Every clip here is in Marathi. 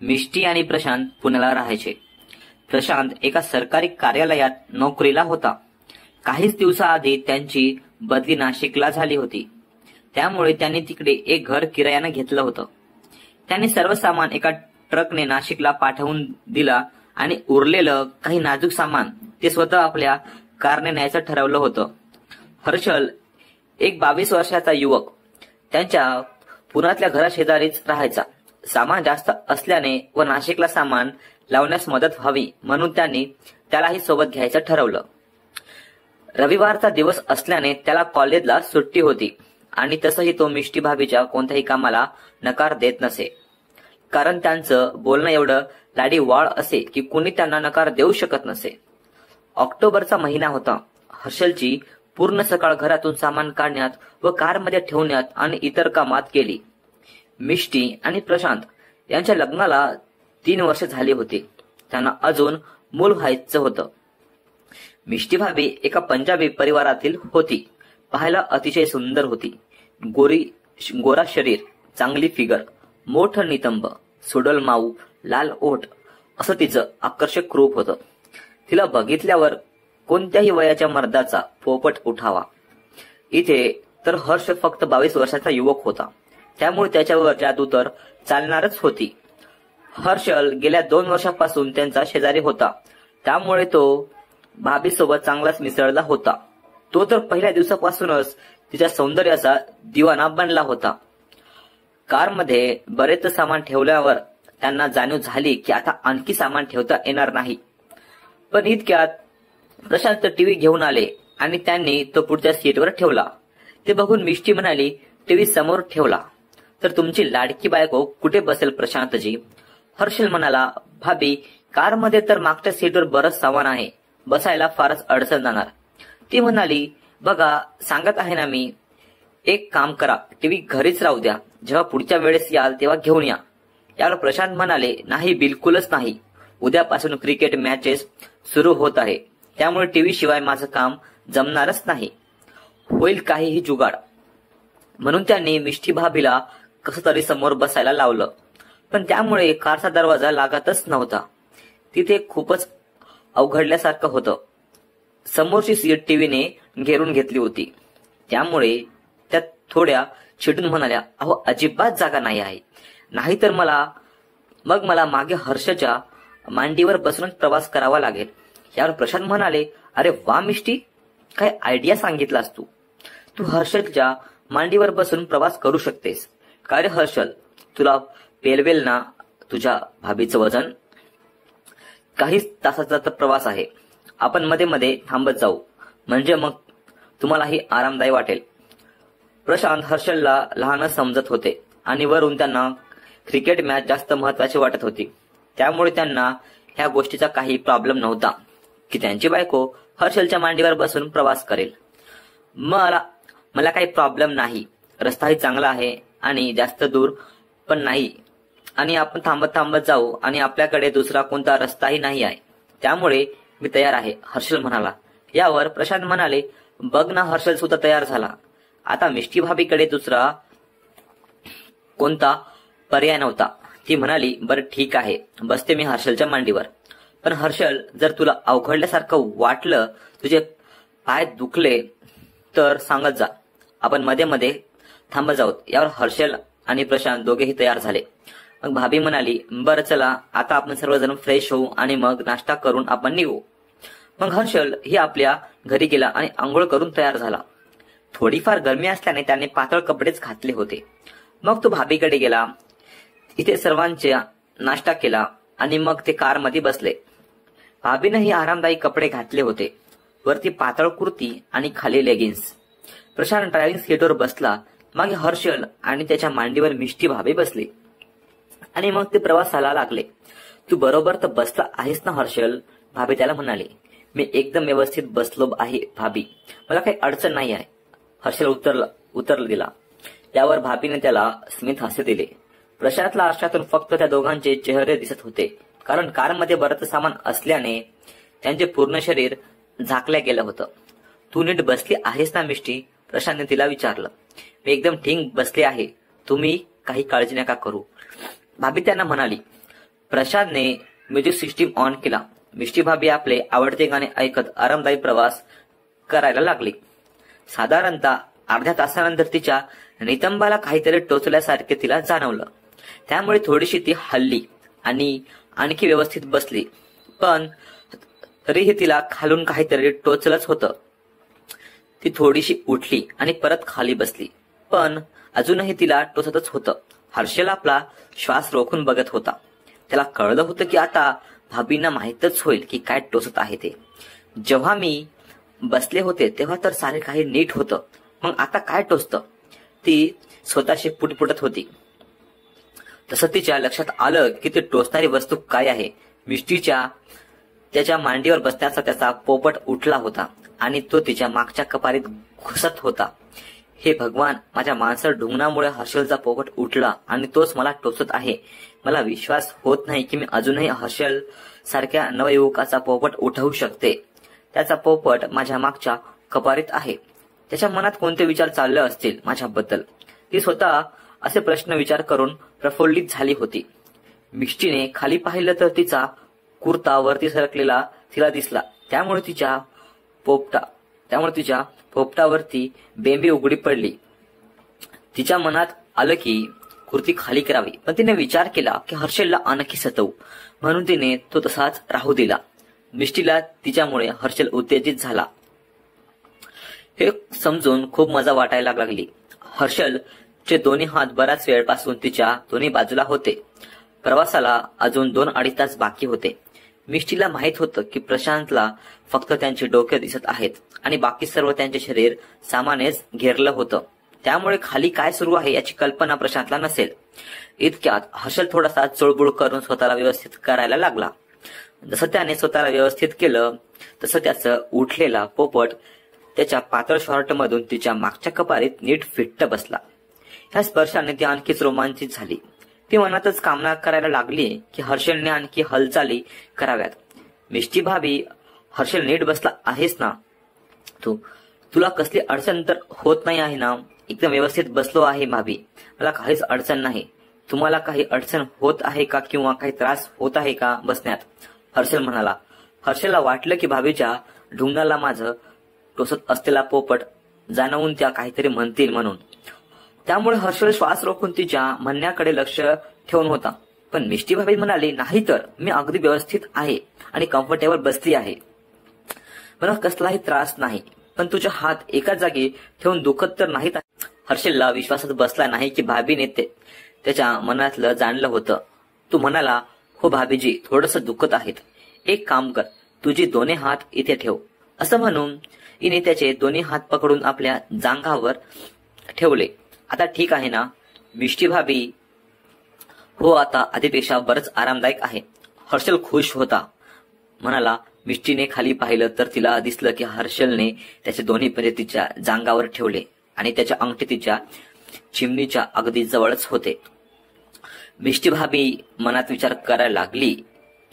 मिष्टी आणि प्रशांत पुण्याला राहायचे। प्रशांत एका सरकारी कार्यालयात नोकरीला होता। काहीच दिवसाआधी त्यांची बदली नाशिकला झाली होती, त्यामुळे त्यांनी तिकडे एक घर किरायाने घेतलं होतं। त्यांनी सर्व सामान एका ट्रकने नाशिकला पाठवून दिला आणि उरलेलं काही नाजूक सामान ते स्वतः आपल्या कारने न्यायचं ठरवलं होतं। हर्षल एक 22 वर्षाचा युवक त्यांच्या पुण्यातल्या घराशेजारीच राहायचा। सामान जास्त असल्याने व नाशिकला सामान लावण्यास मदत व्हावी म्हणून त्यांनी त्यालाही सोबत घ्यायचं ठरवलं। रविवारचा दिवस असल्याने त्याला कॉलेजला सुट्टी होती आणि तसंही तो मिष्टी भाभीच्या कोणत्याही कामाला नकार देत नसे, कारण त्यांचं बोलणं एवढं लाडीवाळ असे की कुणी त्यांना नकार देऊ शकत नसे। ऑक्टोबरचा महिना होता। हर्षलची पूर्ण सकाळ घरातून सामान काढण्यात व कारमध्ये ठेवण्यात आणि इतर कामात गेली। मिष्टी आणि प्रशांत यांच्या लग्नाला 3 वर्ष झाली होती। त्यांना अजून मूल व्हायचं होतं। मिष्टी भाभी एका पंजाबी परिवारातील होती। पाहायला अतिशय सुंदर होती। गोरा शरीर, चांगली फिगर, मोठं नितंब, सुडल माऊ, लाल ओठ असं तिचं आकर्षक रूप होतं। तिला बघितल्यावर कोणत्याही वयाच्या मर्दाचा पोपट उठावा। इथे तर हर्ष फक्त 22 वर्षाचा युवक होता, त्यामुळे त्याच्यावर जादू तर चालणारच होती। हर्षल गेल्या 2 वर्षापासून त्यांचा शेजारी होता, त्यामुळे तो भाभीसोबत चांगलाच मिसळला होता। तो तर पहिल्या दिवसापासूनच तिच्या सौंदर्याचा दिवाना बनला होता। कारमध्ये बरेच सामान ठेवल्यावर त्यांना जाणीव झाली की आता आणखी सामान ठेवता येणार नाही। पण इतक्यात प्रशांत टीव्ही घेऊन आले आणि त्यांनी तो पुढच्या सीटवर ठेवला। ते बघून मिष्टी म्हणाली, टीव्ही समोर ठेवला तर तुमची लाडकी बायको कुठे बसेल प्रशांतजी? हर्षल म्हणाला, भाभी कारमध्ये तर मागच्या सीटवर बरंच सामान आहे, बसायला फारच अडचण जाणार। ती म्हणाली, बघा सांगत आहे ना मी, एक काम करा, टीव्ही घरीच राहू द्या, जेव्हा पुढच्या वेळेस याल तेव्हा घेऊन या। यावर प्रशांत म्हणाले, नाही बिलकुलच नाही, उद्यापासून क्रिकेट मॅचेस सुरू होत आहे, त्यामुळे टीव्ही शिवाय माझं काम जमणारच नाही, होईल काहीही जुगाड। म्हणून त्यांनी मिष्टी भाभीला कसं तरी समोर बसायला लावलं, पण त्यामुळे कारचा दरवाजा लागतच नव्हता। तिथे खूपच अवघडल्यासारखं होतं। समोरची सीट टीव्हीने घेरून घेतली होती, त्यामुळे त्या थोड्या चिडून म्हणाल्या, अहो अजिबात जागा नाही आहे, नाहीतर मला मागे हर्षच्या मांडीवर बसूनच प्रवास करावा लागेल। यावर प्रशांत म्हणाले, अरे वा मिष्टी, काय आयडिया सांगितलास तू हर्षलच्या मांडीवर बसून प्रवास करू शकतेस। काय रे हर्षल, तुला पेलवेल ना तुझ्या भाभीचं वजन? काही तासाचा तर प्रवास आहे, आपण मध्ये मध्ये थांबत जाऊ, म्हणजे मग तुम्हालाही आरामदायी वाटेल। प्रशांत हर्षलला लहानच समजत होते आणि वरून त्यांना क्रिकेट मॅच जास्त महत्वाची वाटत होती, त्यामुळे त्यांना ह्या गोष्टीचा काही प्रॉब्लेम नव्हता की त्यांची बायको हर्षलच्या मांडीवर बसून प्रवास करेल। मला काही प्रॉब्लेम नाही, रस्ताही चांगला आहे आणि जास्त दूर पण नाही, आणि आपण थांबत थांबत जाऊ आणि आपल्याकडे दुसरा कोणता रस्ताही नाही आहे, त्यामुळे मी तयार आहे, हर्षल म्हणाला। यावर प्रशांत म्हणाले, बघ ना हर्षल सुद्धा तयार झाला। आता मिष्टी भाभीकडे दुसरा कोणता पर्याय नव्हता। ती म्हणाली, बरं ठीक आहे, बसते मी हर्षलच्या मांडीवर, पण हर्षल जर तुला अवघडल्यासारखं वाटलं, तुझे पाय दुखले तर सांगत जा, आपण मध्ये मध्ये थांबत जाऊ। यावर हर्षल आणि प्रशांत दोघेही तयार झाले। मग भाभी म्हणाली, बरं चला आता आपण सर्वजण फ्रेश होऊ आणि मग नाश्ता करून आपण निघू। मग हर्षल ही आपल्या घरी गेला आणि आंघोळ करून तयार झाला। थोडीफार गरमी असल्याने त्याने पातळ कपडेच घातले होते। मग तो भाभीकडे गेला, इथे सर्वांचा नाश्ता केला आणि मग ते कारमध्ये बसले। भाभीनेही आरामदायी कपडे घातले होते, वरती पातळ कुर्ती आणि खाली लेगिन्स। प्रशांत ड्रायव्हिंग सीटवर बसला, मागे हर्षल आणि त्याच्या मांडीवर मिष्टी भाभी बसली आणि मग ते प्रवासाला लागले। तू बरोबर तर बसला आहेस ना हर्षल? भाभी त्याला म्हणाली, मी एकदम व्यवस्थित बसलो आहे भाभी, मला काही अडचण नाही आहे, हर्षल उत्तर दिला। यावर भाभीने त्याला स्मित हास्य दिले। प्रशांतला आरशातून फक्त त्या दोघांचे चेहरे दिसत होते, कारण कारमध्ये बरंच सामान असल्याने त्यांचे पूर्ण शरीर झाकल्या गेलं होतं। तू नीट बसली आहेस ना मिष्टी? प्रशांतने तिला विचारलं। मी एकदम ठीक बसले आहे, तुम्ही काही काळजी नका करू, भाभी त्यांना म्हणाली। प्रशांतने म्युझिक सिस्टीम ऑन केला. मिष्टी भाभी आपले आवडते गाणे ऐकत आरामदायी प्रवास करायला लागली. साधारणतः अर्ध्या तासानंतर तिच्या नितंबाला काहीतरी टोचल्यासारखे तिला जाणवलं. त्यामुळे थोडीशी ती हलली आणि आणखी व्यवस्थित बसली. पण तरीही तिला खालून काहीतरी टोचलंच होतं. ती थोडीशी उठली आणि परत खाली बसली. पण अजूनही तिला टोचतच होतं. हर्षल आपला श्वास रोखून बघत होता. त्याला कळलं होतं की आता भाभींना माहीतच होईल की काय टोचत आहे ते. जेव्हा मी बसले होते तेव्हा तर सारे काही नीट होतं, मग आता काय टोचतं, ती स्वतःशी पुटपुटत होती. तसं तिच्या लक्षात आलं की ती टोचणारी वस्तू काय आहे. मिष्टीच्या त्याच्या मांडीवर बसण्याचा त्याचा पोपट उठला होता आणि तो तिच्या मागच्या कपारीत घुसत होता. हे भगवान, माझ्या माणसं ढुंगणामुळे हर्षलचा पोपट उठला आणि तोच मला टोचत आहे. मला विश्वास होत नाही की मी अजूनही हर्षल सारख्या नवयुवकाचा पोपट उठवू शकते. त्याचा पोपट माझ्या मागच्या कपारीत आहे. त्याच्या मनात कोणते विचार चालले असतील माझ्याबद्दल. ती स्वतः असे प्रश्न विचार करून प्रफुल्लित झाली होती. मिष्टीने खाली पाहिलं तर तिचा कुर्ता वरती सरकलेला तिला दिसला. त्यामुळे तिच्या पोपटावरती बेंबी उघडी पडली. तिच्या मनात आलं की कुर्ती खाली करावी, पण तिने विचार केला की हर्षलला आणखी सतवू, म्हणून तिने तो तसाच राहू दिला. मिष्टीला तिच्यामुळे हर्षल उत्तेजित झाला हे समजून खूप मजा वाटायला लागली. हर्षलचे दोन्ही हात बराच वेळपासून तिच्या दोन्ही बाजूला होते. प्रवासाला अजून 2-2.5 तास बाकी होते. मिष्टीला माहित होतं की प्रशांतला फक्त त्यांचे डोके दिसत आहेत आणि बाकी सर्व त्यांचे शरीर सामानेच घेरलं होतं. त्यामुळे खाली काय सुरू आहे याची कल्पना प्रशांतला नसेल. इतक्यात हर्षल थोडासा चुळबुळ करून स्वतःला व्यवस्थित करायला लागला. जसं त्याने स्वतःला व्यवस्थित केलं तसं त्याचं उठलेला पोपट त्याच्या पातळ शॉर्टमधून तिच्या मागच्या कपारीत नीट फिट्ट बसला. ह्या स्पर्शाने ती आणखीच रोमांचित झाली. ती मनातच कामना करायला लागली की हर्षलने आणखी हालचाली कराव्यात. मिष्टी भाभी, हर्षल नीट बसला आहेस ना? तुला कसली अडचण तर होत नाही आहे ना? एकदम व्यवस्थित बसलो आहे भाभी, मला काहीच अडचण नाही. तुम्हाला काही अडचण होत आहे का किंवा काही त्रास होत आहे का बसण्यात? हर्षल म्हणाला. हर्षलला वाटलं की भाभीच्या ढुंगणाला माझं टोचत असलेला पोपट जाणवून त्या काहीतरी म्हणतील म्हणून. त्यामुळे हर्षल श्वास रोखून तिच्या म्हणण्याकडे लक्ष ठेवून होता. पण मिष्टी भाभी म्हणाली, नाही तर मी अगदी व्यवस्थित आहे आणि कम्फर्टेबल बसली आहे. मला कसलाही त्रास नाही, पण तुझे हात एकाच जागी ठेवून दुखत तर नाहीत? हर्षलला विश्वासात बसला नाही की भाभीने त्याच्या मनातलं जाणलं होतं. तू म्हणाला, हो भाभीजी, थोडंसं दुखत आहेत. एक काम कर, तुझे दोन्ही हात इथे ठेव. असं म्हणून हिने त्याचे दोन्ही हात पकडून आपल्या जांघावर ठेवले. आता ठीक आहे ना? मिष्टी भाभी, हो, आता आधीपेक्षा बरंच आरामदायक आहे. हर्षल खुश होता. म्हणाला. मिष्टीने खाली पाहिलं तर तिला दिसलं की हर्षलने त्याचे दोन्ही पंजे तिच्या जांघावर ठेवले आणि त्याच्या अंगठी तिच्या चिमणीच्या अगदी जवळच होते. मिष्टी भाभी मनात विचार करायला लागली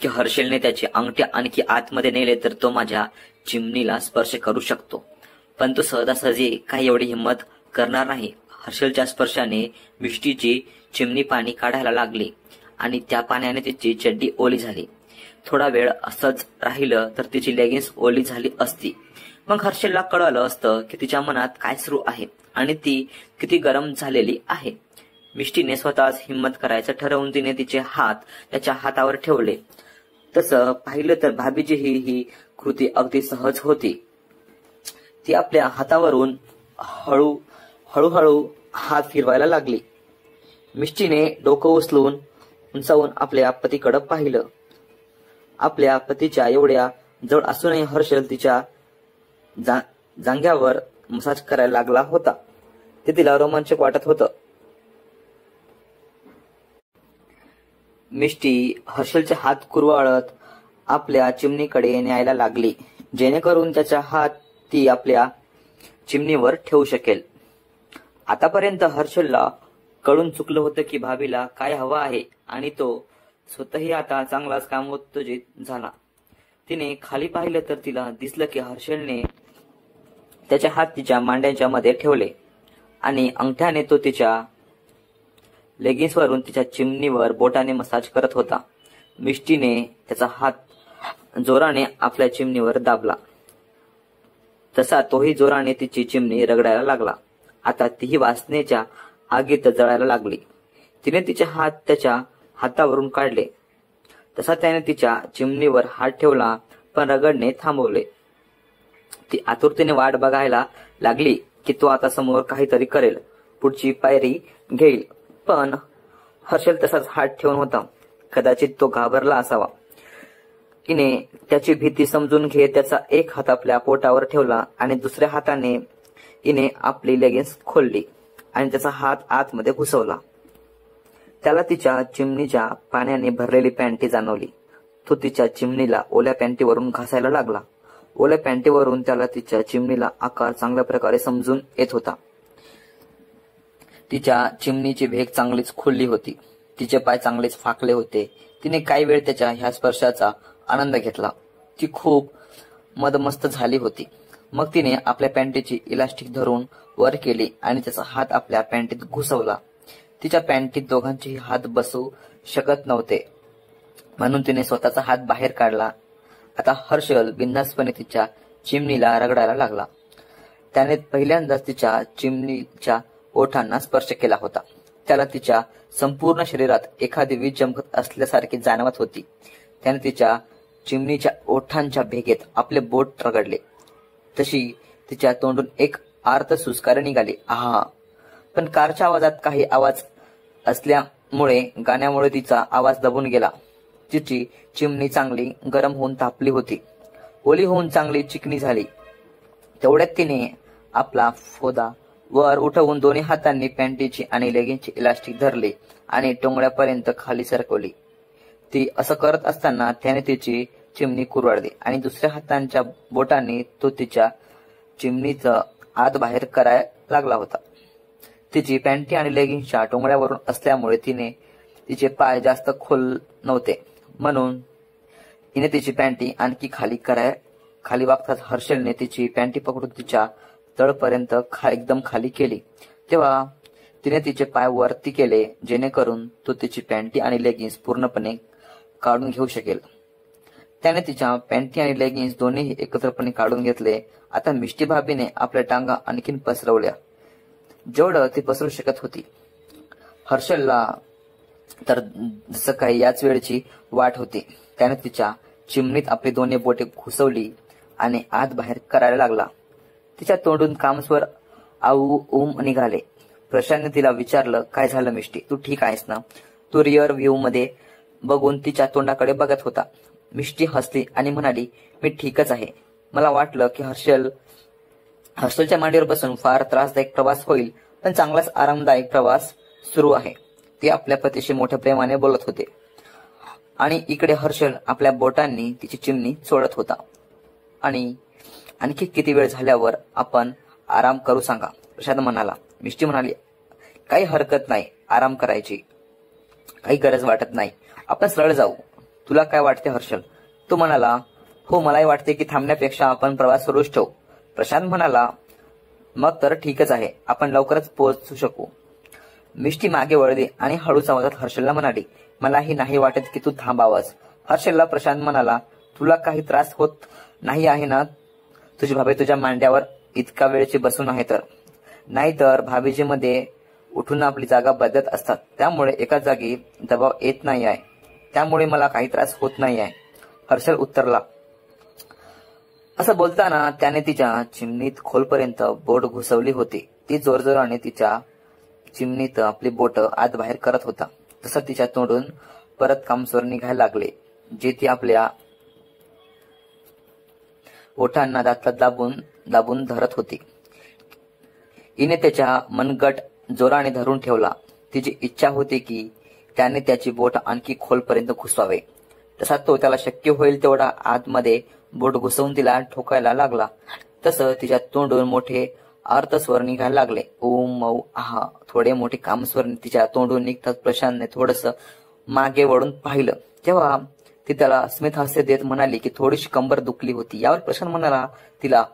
की हर्षलने त्याचे अंगठी आणखी आतमध्ये नेले तर तो माझ्या चिमणीला स्पर्श करू शकतो, पण तो सहजासहजी काही एवढी हिंमत करणार नाही. हर्षलच्या स्पर्शाने मिष्टीची चिमणी पाणी काढायला लागली आणि त्या पाण्याने तिची चड्डी ओली झाली. थोडा वेळ असंच राहिलं तर तिची लेगिन्स ओली झाली असती. मग हर्षलला कळलं असतं की तिच्या मनात काय सुरू आहे आणि ती किती गरम झालेली आहे. मिष्टीने स्वतःच हिंमत करायचं ठरवून तिने तिचे हात त्याच्या हातावर ठेवले. तसं पाहिलं तर भाभीची ही कृती अगदी सहज होती. ती आपल्या हातावरून हळूहळू हात फिरवायला लागली. मिष्टीने डोकं उंचावून आपल्या पतीकडे पाहिलं. आपल्या पतीच्या एवढ्या जवळ असूनही हर्षल तिच्या जांघ्यावर मसाज करायला लागला होता. ते तिला रोमांचक वाटत होतं. मिष्टी हर्षलचे हात कुरवाळत आपल्या चिमणीकडे न्यायला लागली, जेणेकरून त्याचा हात ती आपल्या चिमणीवर ठेवू शकेल. आतापर्यंत हर्षलला कळून चुकलं होतं की भाभीला काय हवं आहे आणि तो स्वतःही आता चांगलाच कामोत्तेजित झाला. तिने खाली पाहिलं तर तिला दिसलं की हर्षलने त्याचे हात तिच्या मांड्यांच्या मध्ये ठेवले आणि अंगठ्याने तो तिच्या लेगिन्सवरून तिच्या चिमणीवर बोटाने मसाज करत होता. मिष्टीने त्याचा हात जोराने आपल्या चिमणीवर दाबला. तसा तोही जोराने तिची चिमणी रगडायला लागला. आता तीही वासनेच्या आगीत जळायला लागली. तिने तिचे हात त्याच्या हातावरून काढले. तसा त्याने तिच्या चिमणीवर हात ठेवला, पण रगडणे थांबवले. ती आतुरतेने वाट बघायला लागली की तो आता समोर काहीतरी करेल, पुढची पायरी घेईल. पण हर्षल तसाच हात ठेवून होता. कदाचित तो घाबरला असावा. तिने त्याची भीती समजून घेत त्याचा एक हात आपल्या पोटावर ठेवला आणि दुसऱ्या हाताने तिने आपली लेगिन्स खोलली आणि त्याचा हात आतमध्ये घुसवला. त्याला तिच्या चिमणीच्या पाण्याने भरलेली पॅन्टी जाणवली. तो तिच्या चिमणीला ओल्या पॅन्टीवरून घासायला लागला. ओल्या पॅन्टीवरून त्याला तिच्या चिमणीला आकार चांगल्या प्रकारे समजून येत होता. तिच्या चिमणीची भेग चांगलीच खुलली होती. तिचे पाय चांगलेच फाकले होते. तिने काही वेळ त्याच्या ह्या स्पर्शाचा आनंद घेतला. ती खूप मदमस्त झाली होती. मग तिने आपल्या पॅन्टीची इलास्टिक धरून वर केली आणि त्याचा हात आपल्या पॅन्टीत घुसवला. तिच्या पॅन्टीत दोघांचेही हात बसू शकत नव्हते, म्हणून तिने स्वतःचा हात बाहेर काढला. आता हर्षल बिनधास्तपणे तिच्या चिमणीला रगडायला लागला. त्याने पहिल्यांदाच तिच्या चिमणीच्या ओठांना स्पर्श केला होता. त्याला तिच्या संपूर्ण शरीरात एखादी वीज चमकत असल्यासारखी जाणवत होती. त्याने तिच्या चिमणीच्या ओठांच्या भेगेत आपले बोट रगडले. तशी तिच्या तोंडून एक आर्त सुस्कारे निघाली. आहा! पण कारच्या आवाजात काही आवाज असल्यामुळे गाण्यामुळे तिचा आवाज दबून गेला. तिची चिमणी चांगली गरम होऊन तापली होती. ओली होऊन चांगली चिकनी झाली. तेवढ्यात तिने आपला फोदा वर उठवून दोन्ही हातांनी पॅन्टीची आणि लेगिन्सची इलास्टिक धरली आणि टोंगळ्यापर्यंत खाली सरकवली. ती असं करत असताना त्याने तिची चिमणी कुरवाळली आणि दुसऱ्या हातांच्या बोटांनी तो तिच्या चिमणीचं आत बाहेर करायला लागला होता. तिची पॅन्टी आणि लेगिन्सच्या टोंगळ्यावरून असल्यामुळे तिचे पाय जास्त खोल नव्हते, म्हणून तिने तिची पॅन्टी आणखी खाली वागताच हर्षलने तिची पॅन्टी पकडून तिच्या तळपर्यंत एकदम खाली केली. तेव्हा तिने तिचे पाय वरती केले, जेणेकरून तो तिची पॅन्टी आणि लेगिन्स पूर्णपणे काढून घेऊ शकेल. त्याने तिच्या पॅन्टी आणि लेगिन्स दोन्ही एकत्रपणे काढून घेतले. आता मिष्टी भाभीने आपल्या टांगा आणखीन पसरवल्या, जेवढं ती पसरू शकत होती. हर्षलला तर जसं काही याच वेळची वाट होती. त्याने तिच्या चिमणीत आपली दोन्ही बोटे घुसवली आणि आत बाहेर करायला लागला. तिच्या तोंडून कामस्वर आऊ उम निघाले. प्रशांतने तिला विचारलं, काय झालं मिष्टी, तू ठीक आहेस ना? तो रिअर व्ह्यू मध्ये बघून तिच्या तोंडाकडे बघत होता. मिष्टी हसली आणि म्हणाली, मी ठीकच आहे. मला वाटलं की हर्षलच्या मांडीवर बसून फार त्रासदायक प्रवास होईल, पण चांगलाच आरामदायक प्रवास सुरू आहे. ते आपल्या पतीशी मोठ्या प्रेमाने बोलत होते आणि इकडे हर्षल आपल्या बोटांनी तिची चिमणी चोळत होता. आणि आणखी किती वेळ झाल्यावर आपण आराम करू सांगा, प्रशांत म्हणाला. मिष्टी म्हणाली, काही हरकत नाही आराम करायची, काही गरज वाटत नाही, आपण सरळ जाऊ. तुला काय वाटते हर्षल? तो म्हणाला, हो मलाही वाटते की थांबण्यापेक्षा आपण प्रवास सुरूच ठेवू. प्रशांत म्हणाला, मग तर ठीकच आहे, आपण लवकरच पोहोचू शकू. मिष्टी मागे वळली आणि हळूच आवाजात हर्षलला म्हणाली, मलाही नाही वाटत की तू थांबावंस. हर्षलला प्रशांत म्हणाला, तुला काही त्रास होत नाही आहे ना? तुझी भाभी तुझ्या मांड्यावर इतका वेळची बसून आहे तर? नाहीतर भाभीजी मध्ये उठून आपली जागा बदलत असतात, त्यामुळे एका जागी दबाव येत नाही आहे. त्यामुळे मला काही त्रास होत नाही आहे, हर्षल उत्तरला. असं बोलताना त्याने तिच्या चिमणीत खोलपर्यंत बोट घुसवली होती. ती जोरजोराने तिच्या चिमणीत आपली बोट आत बाहेर करत होता. तसं तिच्या तोंडून परत कामस्वर निघायला लागले, जे ती आपल्या ओठांना दातात दाबून धरत होती. हिने त्याच्या मनगट जोराने धरून ठेवला. तिची इच्छा होती की त्याने त्याची बोट आणखी खोलपर्यंत घुसवावे. तसा तो त्याला शक्य होईल तेवढा आतमध्ये बोट घुसवून तिला ठोकायला लागला. तसं तिच्या तोंडून मोठे अर्थस्वर निघायला लागले. ओम मऊ आहा. थोडे मोठे कामस्वर तिच्या तोंडून निघतात. प्रशांतने थोडस मागे वळून पाहिलं, तेव्हा ती त्याला स्मित हास्य देत म्हणाली की थोडीशी कंबर दुखली होती. यावर प्रशांत म्हणाला तिला,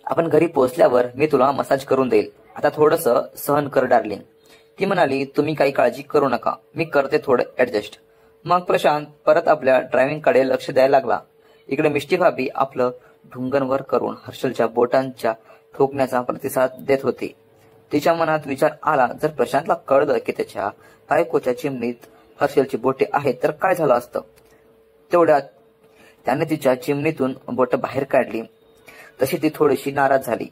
आपण घरी पोहोचल्यावर मी तुला मसाज करून देईल, आता थोडस सहन कर डार्लिंग. ती म्हणाली, तुम्ही काही काळजी करू नका, मी करते थोडं ऍडजस्ट. मग प्रशांत परत आपल्या ड्रायव्हिंगकडे लक्ष द्यायला लागला. इकडे मिष्टी भाभी आपलं ढुंगण वर करून हर्षलच्या बोटांच्या ठोकण्याचा प्रतिसाद देत होती. तिच्या मनात विचार आला, जर प्रशांतला कळलं की त्याच्या बायकोच्या चिमणीत हर्षलची बोटे आहेत तर काय झालं असतं. तेवढ्यात त्याने तिच्या चिमणीतून बोट बाहेर काढली. तशी ती थोडीशी नाराज झाली,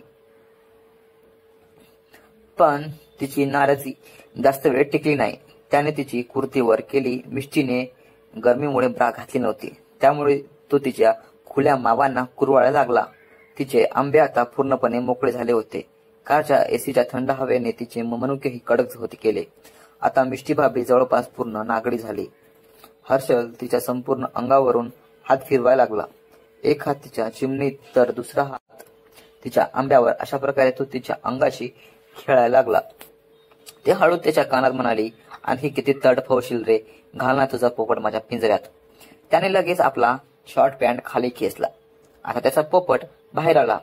पण तिची नाराजी जास्त वेळ टिकली नाही. त्याने तिची कुर्ती वर केली. मिष्टीने गरमीमुळे ब्रा घातली नव्हती, त्यामुळे तो तिच्या खुल्या मावांना कुरवाळा लागला. तिचे आंबे आता पूर्णपणे मोकळे झाले होते. कारच्या एसीच्या थंड हवेने तिचे मनुकेही कडक होते केले. आता मिष्टी भाभी जवळपास पूर्ण नागडी झाली. हर्षल तिच्या संपूर्ण अंगावरून हात फिरवायला लागला. एक हात तिच्या चिमणीत तर दुसरा हात तिच्या आंब्यावर. अशा प्रकारे तो तिच्या अंगाशी खेळायला लागला. ते हळू त्याच्या कानात म्हणाली, आणखी किती तडफवशील रे, घाल ना तुझा पोपट माझ्या पिंजऱ्यात. त्याने लगेच आपला शॉर्ट पॅन्ट खाली खेचला. आता त्याचा पोपट बाहेर आला.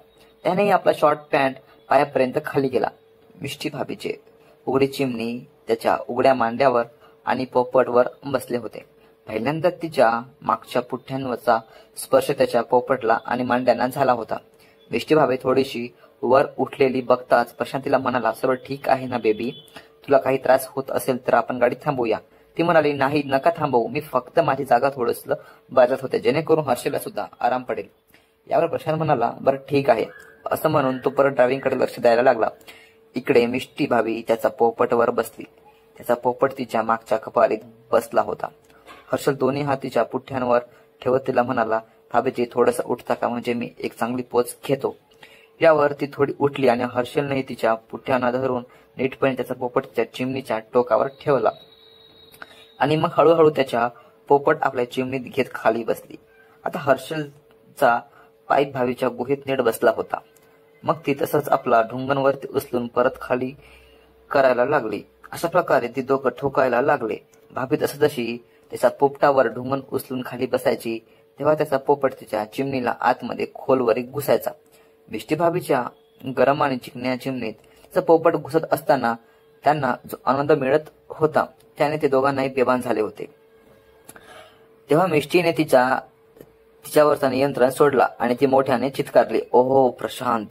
त्यानेही आपला शॉर्ट पॅन्ट पायापर्यंत खाली गेला. मिष्टी भाभीचे उघडी चिमणी त्याच्या उघड्या मांड्यावर आणि पोपटवर बसले होते. पहिल्यांदा तिच्या मागच्या पुठ्यांवरचा स्पर्श त्याच्या पोपटला आणि मांड्यांना झाला होता. मिष्टी भाभी थोडीशी वर उठलेली बघताच प्रशांतीला म्हणाला, सर्व ठीक आहे ना बेबी, तुला काही त्रास होत असेल तर आपण गाडी थांबवूया. ती म्हणाली, नाही नका थांबवू, मी फक्त माझी जागा थोडस बदलत होते जेणेकरून हर्षलला सुद्धा आराम पडेल. यावर प्रशांत म्हणाला, बरं ठीक आहे. असं म्हणून तो परत ड्रायव्हिंगकडे लक्ष द्यायला लागला. इकडे मिष्टी भाभी त्याचा पोपटवर बसली. त्याचा पोपट तिच्या मागच्या कपालीत बसला होता. हर्षल दोन्ही हात तिच्या पुठ्यांवर ठेवत तिला म्हणाला, भाभीजी थोडस उठता का, म्हणजे मी एक चांगली पोच घेतो. यावर ती थोडी उठली आणि हर्षलने तिच्या पुठ्यांना धरून नीटपणे त्याचा पोपट तिच्या चिमणीच्या टोकावर ठेवला आणि मग हळूहळू त्याच्या पोपट आपल्या चिमणीत घेत खाली बसली. आता हर्षलचा पाईप भाभीच्या गुहेत नीट बसला होता. मग ती तसंच आपला ढुंगणवरती उचलून परत खाली करायला लागली. अशा प्रकारे ती दोघं ठोकायला लागले. भाभी तशी त्याच्या पोपटावर ढुंगण उचलून खाली बसायची तेव्हा त्याचा पोपट तिच्या चिमणीला आतमध्ये खोलवर घुसायचा. मिष्टी भाभीच्या गरम आणि चिकण्या चिमणीत त्याचा पोपट घुसत असताना त्यांना जो आनंद मिळत होता त्याने ते दोघांनाही बेभान झाले होते. तेव्हा मिष्टीने तिच्यावरचा नियंत्रण सोडला आणि ती मोठ्याने चित्कारली, ओहो प्रशांत.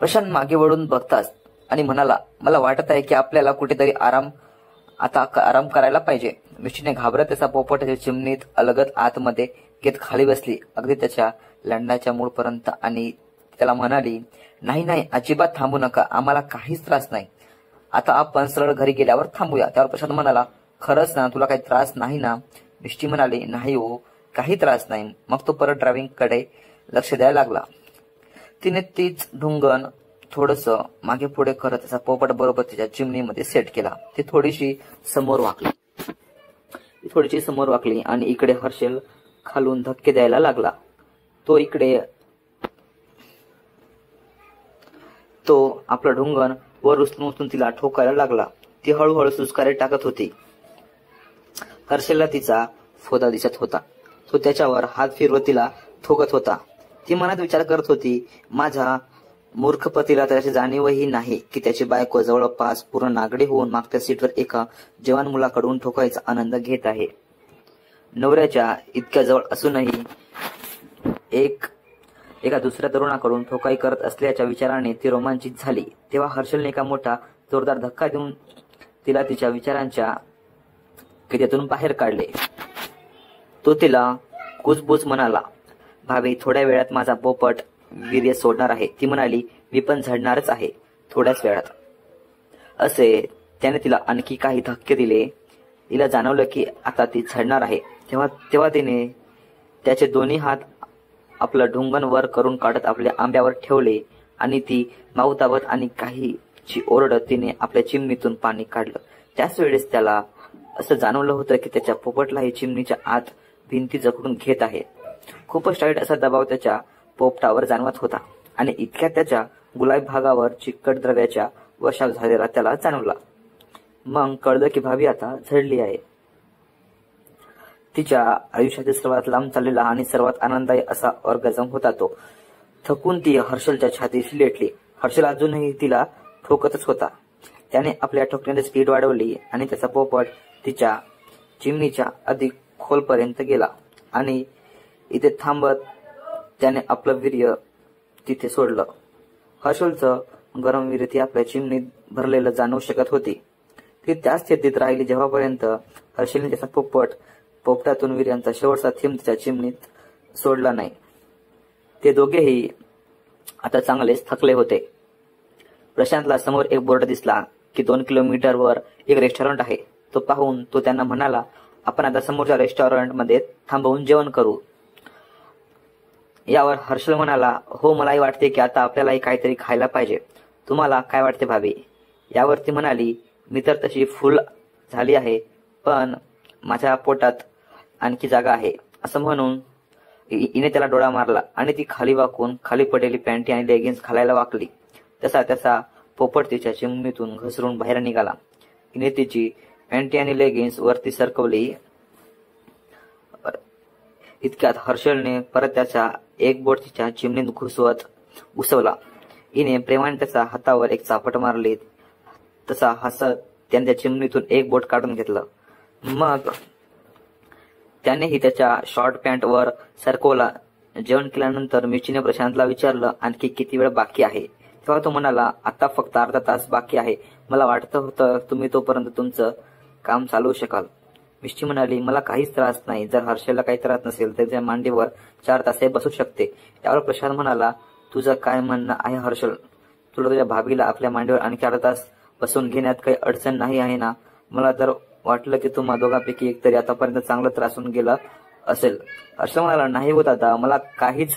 प्रशांत मागे वळून बघताच आणि म्हणाला, मला वाटत आहे की आपल्याला कुठेतरी आराम करायला पाहिजे. मिष्टीने घाबरत त्याचा पोपट त्याच्या चिमणीत अलगद आतमध्ये घेत खाली बसली, अगदी त्याच्या लंडाच्या मूळपर्यंत, आणि त्याला म्हणाली, नाही नाही, अजिबात थांबू नका, आम्हाला काहीच त्रास नाही. आता आपण सरळ घरी गेल्यावर थांबूया. त्यावर प्रशांत म्हणाला, खरंच ना, तुला काही त्रास नाही ना. मिष्टी म्हणाली, नाही हो, काही त्रास नाही. मग तो परत ड्रायव्हिंगकडे लक्ष द्यायला लागला. तिने तीच ढुंगण थोडस मागे पुढे करत त्याचा पोपट बरोबर तिच्या चिमणीमध्ये सेट केला. ती थोडीशी समोर वाकली आणि इकडे हर्षल खालून धक्के द्यायला लागला. तो आपलं ढुंगण वर उचलून तिला ठोकायला लागला. ती हळूहळू सुस्कारे टाकत होती. हर्षलला तिचा फोदा दिसत होता. तो त्याच्यावर हात फिरवत तिला ठोकत होता. ती मनात विचार करत होती, माझ्या मूर्ख पतीला त्याची जाणीवही नाही की त्याची बायको जवळपास पूर्ण नागडी होऊन मागच्या सीटवर एका जवान मुलाकडून ठोकायचा आनंद घेत आहे. नवऱ्याच्या इतक्या जवळ असूनही एका दुसऱ्या तरुणाकडून ठोकाई करत असल्याच्या विचाराने ती रोमांचित झाली. तेव्हा हर्षलने एका मोठा जोरदार धक्का देऊन तिला तिच्या विचारांच्या कित्यातून बाहेर काढले. तो तिला कुजबुज म्हणाला, भाभी थोड्या वेळात माझा पोपट वीर्य सोडणार आहे. ती म्हणाली, मी पण झडणारच आहे थोड्याच वेळात. असे त्याने तिला आणखी काही धक्के दिले. तिला जाणवलं की आता ती झडणार आहे. तेव्हा तिने त्याचे दोन्ही हात आपलं ढुंगण वर करून काढत आपल्या आंब्यावर ठेवले आणि ती माउतावत आणि काहीची ओरडत तिने आपल्या चिमणीतून पाणी काढलं. त्याच वेळेस त्याला असं जाणवलं होतं की त्याच्या पोपटलाही चिमणीच्या आत भिंती जखडून घेत आहे. खूपच टाईट असा दबाव त्याच्या पोपटावर जाणवत होता आणि इतक्यात त्याच्या गुलाबी भागावर चिकट द्रव्याच्या वशात झालेला त्याला जाणवला. मग कळलं की भाभी आता झडली आहे. तिच्या आयुष्यातील सर्वात लांब चाललेला आणि सर्वात आनंददायी असा ऑर्गॅझम होता तो. थकून ती हर्षलच्या छातीशी लेटली. हर्षल अजूनही तिला ठोकतच होता. त्याने आपल्या ठोकण्याची स्पीड वाढवली आणि त्याचा पोपट तिच्या चिमणीच्या अधिक खोलपर्यंत गेला आणि इथे थांबत त्याने आपलं वीर्य तिथे सोडलं. हर्षलचं गरम वीर्य ती आपल्या चिमणीत भरलेलं जाणवू शकत होती. ती त्याच स्थितीत राहिली जेव्हापर्यंत हर्षलने त्याचा पोपटातून वीर्यांचा शेवटचा थेंब तिच्या चिमणीत सोडला नाही. ते दोघेही आता चांगलेच थकले होते. प्रशांतला समोर एक बोर्ड दिसला की 2 किलोमीटरवर एक रेस्टॉरंट आहे. तो पाहून तो त्यांना म्हणाला, आपण आता समोरच्या रेस्टॉरंटमध्ये थांबवून जेवण करू. यावर हर्षल म्हणाला, हो मलाही वाटते की आता आपल्यालाही काहीतरी खायला पाहिजे. तुम्हाला काय वाटते भाभी? यावर ती म्हणाली, मी तर तशी फुल झाली आहे, पण माझ्या पोटात आणखी जागा आहे. असं म्हणून हिने त्याला डोळा मारला आणि ती खाली वाकून खाली पडलेली पॅन्टी आणि लेगिन्स घालायला वाकली. त्याचा पोपट तिच्या चिमणीतून घसरून बाहेर निघाला. हिने तिची पॅन्टी आणि लेगिन्स वरती सरकवली. इतक्यात हर्षलने परत त्याचा एक बोट तिच्या चिमणीत घुसवला. हिने प्रेमाने त्याच्या हातावर एक चापट मारली. तसा हसत त्याने त्या चिमणीतून एक बोट काढून घेतलं. मग त्यानेही त्याच्या शॉर्ट पॅन्ट वर सरकवला. जेवण केल्यानंतर मिर्चीने प्रशांतला विचारलं, आणखी किती वेळ बाकी आहे? तेव्हा तो म्हणाला, आता फक्त अर्धा तास बाकी आहे. मला वाटत होतं तुम्ही तोपर्यंत तुमचं काम चालवू शकाल. मिर्ची म्हणाली, मला काहीच त्रास नाही. जर हर्षलला काही त्रास नसेल तर त्याच्या मांडीवर 4 तासही बसू शकते. यावर प्रशांत म्हणाला, तुझं काय म्हणणं आहे हर्षल? तुला तुझ्या भाभीला आपल्या मांडीवर आणखी अर्धा तास बसून घेण्यात काही अडचण नाही आहे ना? मला तर वाटलं की तुम्हा दोघांपैकी एक तरी आतापर्यंत चांगलं त्रासून गेला असेल. हर्षल म्हणाला, नाही होत आता, मला काहीच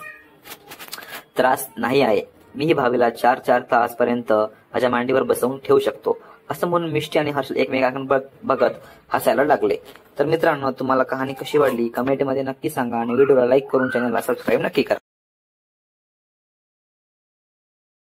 त्रास नाही आहे. मीही भाभीला 4 तास पर्यंत माझ्या मांडीवर बसवून ठेवू शकतो. असं म्हणून मिष्टी आणि हर्षल एकमेकांकडे बघत हसायला लागले. तर मित्रांनो, तुम्हाला कहाणी कशी वाटली कमेंटमध्ये नक्की सांगा आणि व्हिडिओला लाईक करून चॅनलला सबस्क्राईब नक्की करा.